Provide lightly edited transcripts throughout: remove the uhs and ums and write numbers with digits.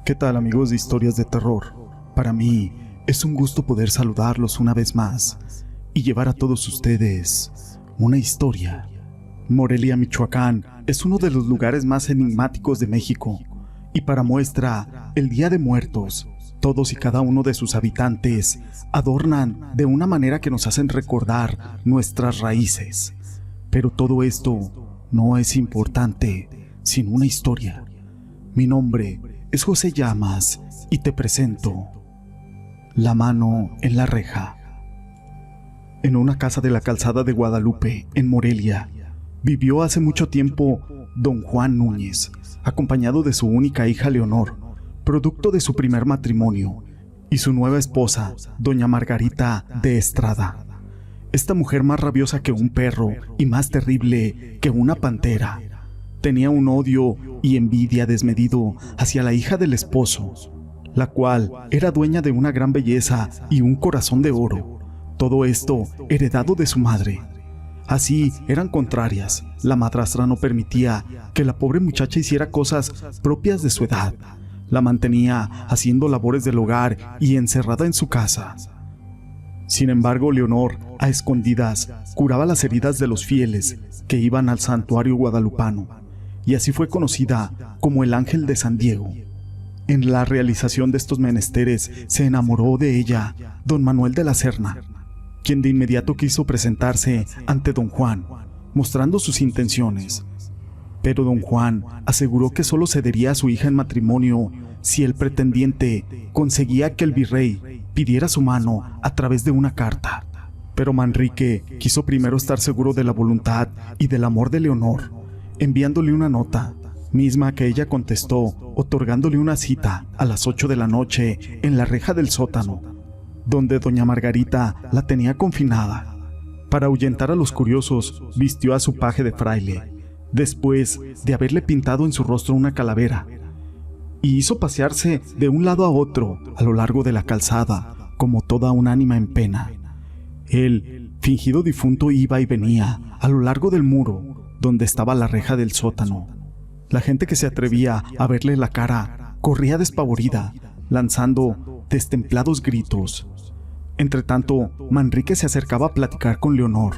¿Qué tal, amigos de Historias de Terror? Para mí es un gusto poder saludarlos una vez más y llevar a todos ustedes una historia. Morelia, Michoacán, es uno de los lugares más enigmáticos de México, y para muestra, el Día de Muertos, todos y cada uno de sus habitantes adornan de una manera que nos hacen recordar nuestras raíces. Pero todo esto no es importante sin una historia. Mi nombre es José Llamas y te presento La mano en la reja. En una casa de la calzada de Guadalupe, en Morelia, vivió hace mucho tiempo don Juan Núñez, acompañado de su única hija Leonor, producto de su primer matrimonio, y su nueva esposa, doña Margarita de Estrada. Esta mujer, más rabiosa que un perro y más terrible que una pantera, tenía un odio y envidia desmedido hacia la hija del esposo, la cual era dueña de una gran belleza y un corazón de oro, todo esto heredado de su madre. Así eran contrarias. La madrastra no permitía que la pobre muchacha hiciera cosas propias de su edad. La mantenía haciendo labores del hogar y encerrada en su casa. Sin embargo, Leonor, a escondidas, curaba las heridas de los fieles que iban al santuario guadalupano, y así fue conocida como el Ángel de San Diego. En la realización de estos menesteres se enamoró de ella don Manuel de la Serna, quien de inmediato quiso presentarse ante don Juan, mostrando sus intenciones. Pero don Juan aseguró que solo cedería a su hija en matrimonio si el pretendiente conseguía que el virrey pidiera su mano a través de una carta. Pero Manrique quiso primero estar seguro de la voluntad y del amor de Leonor, enviándole una nota, misma que ella contestó, otorgándole una cita a las 8 de la noche en la reja del sótano, donde doña Margarita la tenía confinada. Para ahuyentar a los curiosos, vistió a su paje de fraile, después de haberle pintado en su rostro una calavera, y hizo pasearse de un lado a otro a lo largo de la calzada, como toda un ánima en pena. El fingido difunto iba y venía a lo largo del muro donde estaba la reja del sótano. La gente que se atrevía a verle la cara corría despavorida, lanzando destemplados gritos. Entretanto, Manrique se acercaba a platicar con Leonor,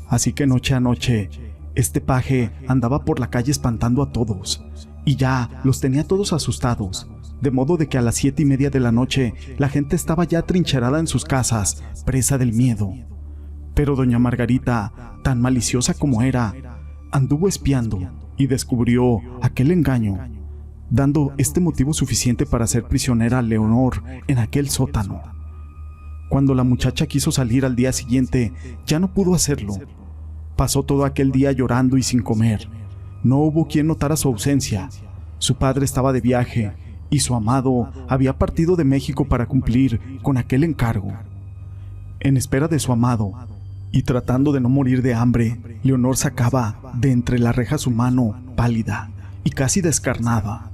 así que noche a noche este paje andaba por la calle espantando a todos, y ya los tenía todos asustados, de modo de que a las 7:30 de la noche la gente estaba ya trincherada en sus casas, presa del miedo. Pero doña Margarita, tan maliciosa como era, anduvo espiando y descubrió aquel engaño, dando este motivo suficiente para hacer prisionera a Leonor en aquel sótano. Cuando la muchacha quiso salir al día siguiente, ya no pudo hacerlo. Pasó todo aquel día llorando y sin comer. No hubo quien notara su ausencia. Su padre estaba de viaje y su amado había partido de México para cumplir con aquel encargo. En espera de su amado, y tratando de no morir de hambre, Leonor sacaba de entre la reja su mano pálida y casi descarnada,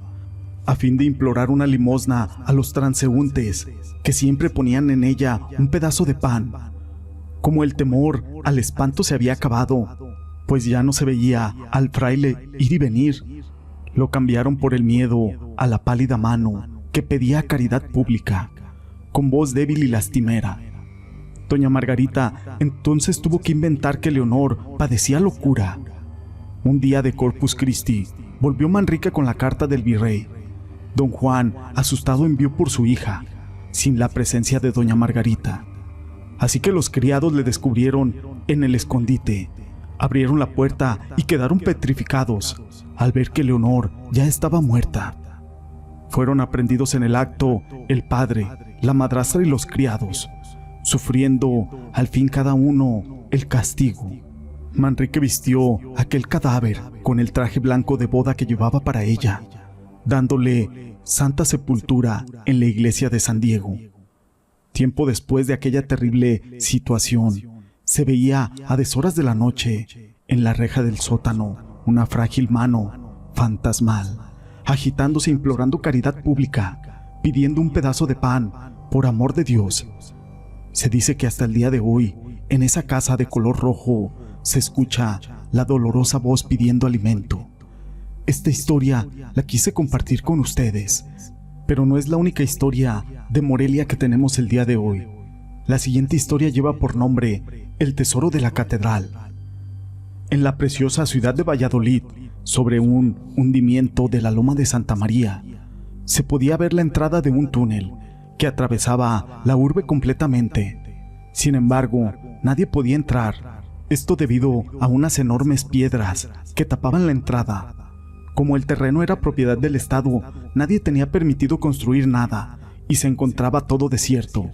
a fin de implorar una limosna a los transeúntes que siempre ponían en ella un pedazo de pan. Como el temor al espanto se había acabado, pues ya no se veía al fraile ir y venir, lo cambiaron por el miedo a la pálida mano que pedía caridad pública, con voz débil y lastimera. Doña Margarita entonces tuvo que inventar que Leonor padecía locura. Un día de Corpus Christi, volvió Manrique con la carta del virrey. Don Juan, asustado, envió por su hija, sin la presencia de doña Margarita. Así que los criados le descubrieron en el escondite, abrieron la puerta y quedaron petrificados al ver que Leonor ya estaba muerta. Fueron aprehendidos en el acto el padre, la madrastra y los criados, sufriendo al fin cada uno el castigo. Manrique vistió aquel cadáver con el traje blanco de boda que llevaba para ella, dándole santa sepultura en la iglesia de San Diego. Tiempo después de aquella terrible situación, se veía a deshoras de la noche, en la reja del sótano, una frágil mano fantasmal, agitándose, implorando caridad pública, pidiendo un pedazo de pan, por amor de Dios. Se dice que hasta el día de hoy, en esa casa de color rojo, se escucha la dolorosa voz pidiendo alimento. Esta historia la quise compartir con ustedes, Pero no es la única historia de Morelia que tenemos el día de hoy. La siguiente historia lleva por nombre El Tesoro de la Catedral. En la preciosa ciudad de Valladolid, sobre un hundimiento de la Loma de Santa María, se podía ver la entrada de un túnel que atravesaba la urbe completamente. Sin embargo, nadie podía entrar, esto debido a unas enormes piedras que tapaban la entrada. Como el terreno era propiedad del Estado, nadie tenía permitido construir nada y se encontraba todo desierto.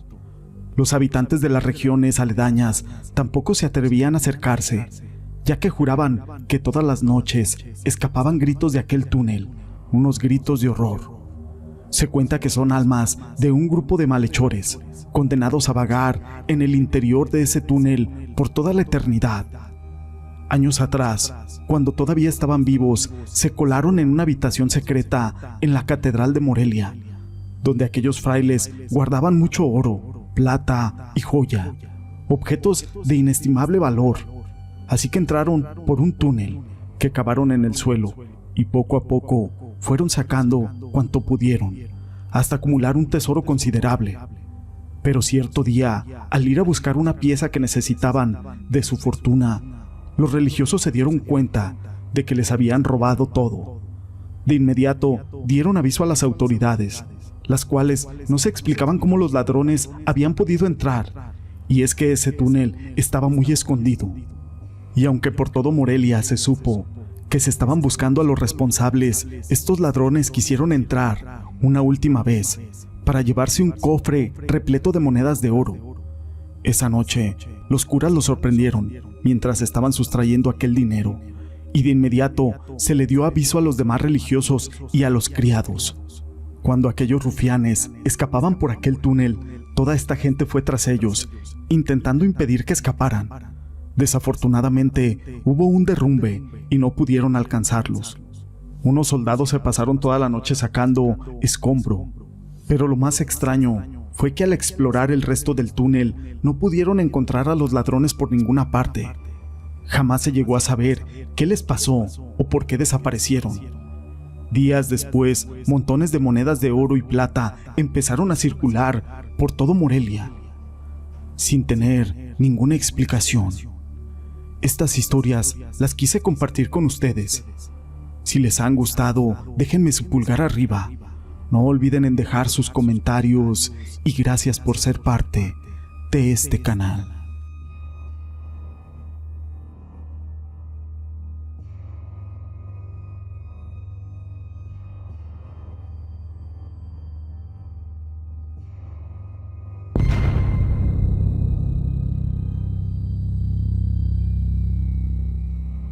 Los habitantes de las regiones aledañas tampoco se atrevían a acercarse, ya que juraban que todas las noches escapaban gritos de aquel túnel, unos gritos de horror. Se cuenta que son almas de un grupo de malhechores, condenados a vagar en el interior de ese túnel por toda la eternidad. Años atrás, cuando todavía estaban vivos, se colaron en una habitación secreta en la Catedral de Morelia, donde aquellos frailes guardaban mucho oro, plata y joya, objetos de inestimable valor. Así que entraron por un túnel que cavaron en el suelo y poco a poco fueron sacando cuanto pudieron, hasta acumular un tesoro considerable. Pero cierto día, al ir a buscar una pieza que necesitaban de su fortuna, los religiosos se dieron cuenta de que les habían robado todo. De inmediato dieron aviso a las autoridades, las cuales no se explicaban cómo los ladrones habían podido entrar, y es que ese túnel estaba muy escondido. Y aunque por todo Morelia se supo que se estaban buscando a los responsables, estos ladrones quisieron entrar una última vez para llevarse un cofre repleto de monedas de oro. Esa noche, los curas los sorprendieron mientras estaban sustrayendo aquel dinero, y de inmediato se le dio aviso a los demás religiosos y a los criados. Cuando aquellos rufianes escapaban por aquel túnel, toda esta gente fue tras ellos, intentando impedir que escaparan. Desafortunadamente, hubo un derrumbe y no pudieron alcanzarlos. Unos soldados se pasaron toda la noche sacando escombro, pero lo más extraño fue que al explorar el resto del túnel no pudieron encontrar a los ladrones por ninguna parte. Jamás se llegó a saber qué les pasó o por qué desaparecieron. Días después, montones de monedas de oro y plata empezaron a circular por todo Morelia, sin tener ninguna explicación. Estas historias las quise compartir con ustedes. Si les han gustado, déjenme su pulgar arriba. No olviden en dejar sus comentarios y gracias por ser parte de este canal.